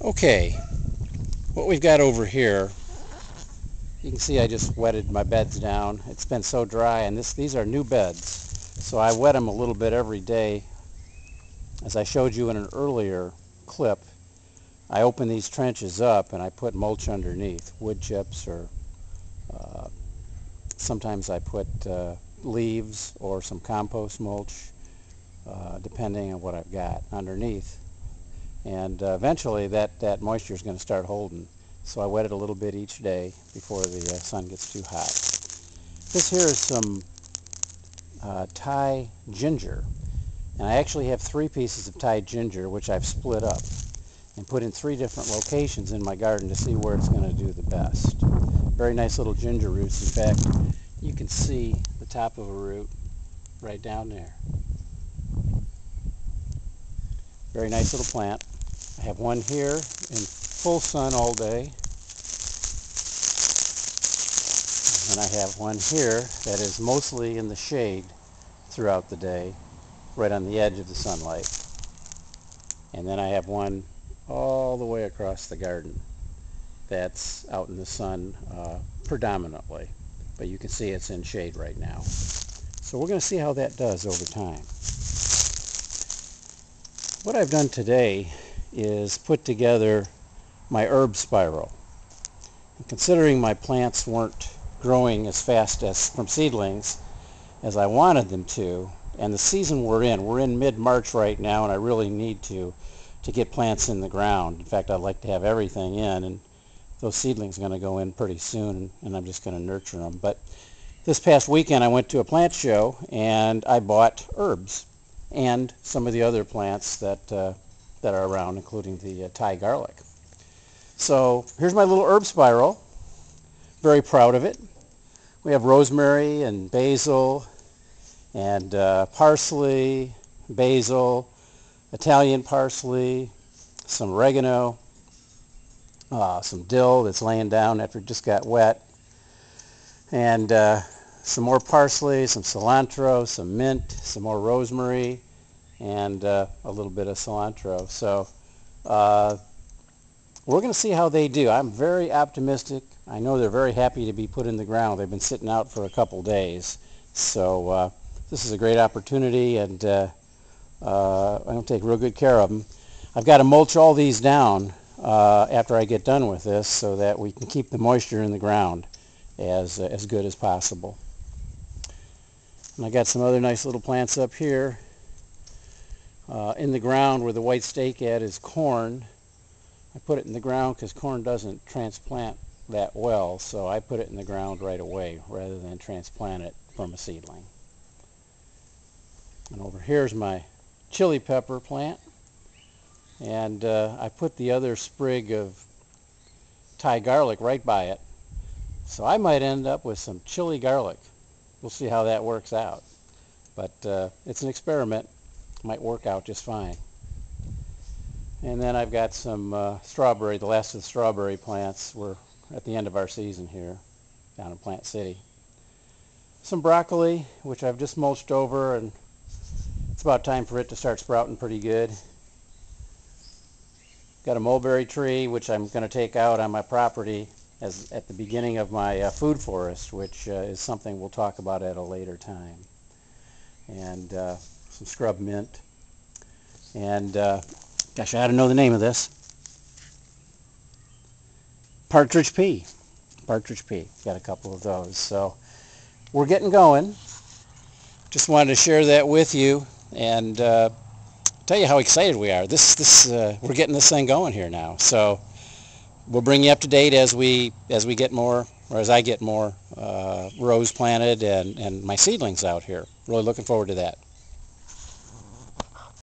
Okay, what we've got over here, you can see I just wetted my beds down. It's been so dry, and these are new beds. So I wet them a little bit every day. As I showed you in an earlier clip, I open these trenches up and I put mulch underneath, wood chips, or sometimes I put leaves or some compost mulch, depending on what I've got underneath. And eventually that moisture is going to start holding. So I wet it a little bit each day before the sun gets too hot. This here is some Thai ginger. And I actually have 3 pieces of Thai ginger, which I've split up and put in 3 different locations in my garden to see where it's going to do the best. Very nice little ginger roots. In fact, you can see the top of a root right down there. Very nice little plant. I have one here in full sun all day. And I have one here that is mostly in the shade throughout the day, right on the edge of the sunlight. And then I have one all the way across the garden that's out in the sun predominantly. But you can see it's in shade right now. So we're going to see how that does over time. What I've done today is put together my HSpiral. And considering my plants weren't growing as fast as from seedlings as I wanted them to, and the season we're in mid-March right now, and I really need to get plants in the ground. In fact, I'd like to have everything in, and those seedlings are going to go in pretty soon, and I'm just going to nurture them. But this past weekend I went to a plant show and I bought herbs and some of the other plants that are around, including the Thai garlic. So here's my little HSpiral. Very proud of it. We have rosemary and basil and parsley, basil, Italian parsley, some oregano, some dill that's laying down after it just got wet, and some more parsley, some cilantro, some mint, some more rosemary, and a little bit of cilantro. So we're going to see how they do. I'm very optimistic. I know they're very happy to be put in the ground. They've been sitting out for a couple days. So this is a great opportunity, and I'm going to take real good care of them. I've got to mulch all these down after I get done with this so that we can keep the moisture in the ground as good as possible. And I got some other nice little plants up here. In the ground where the white stake at is corn. I put it in the ground because corn doesn't transplant that well, so I put it in the ground right away rather than transplant it from a seedling. And over here's my chili pepper plant, and I put the other sprig of Thai garlic right by it, so I might end up with some chili garlic. We'll see how that works out, but it's an experiment. Might work out just fine. And then I've got some strawberry, the last of the strawberry plants. We're at the end of our season here down in Plant City. Some broccoli, which I've just mulched over, and it's about time for it to start sprouting pretty good. Got a mulberry tree, which I'm going to take out on my property at the beginning of my food forest, which is something we'll talk about at a later time. And some scrub mint. And gosh, I ought to know the name of this. Partridge pea. Partridge pea. Got a couple of those. So we're getting going. Just wanted to share that with you and tell you how excited we are. We're getting this thing going here now. So we'll bring you up to date as we get more, or as I get more rows planted and my seedlings out here. Really looking forward to that.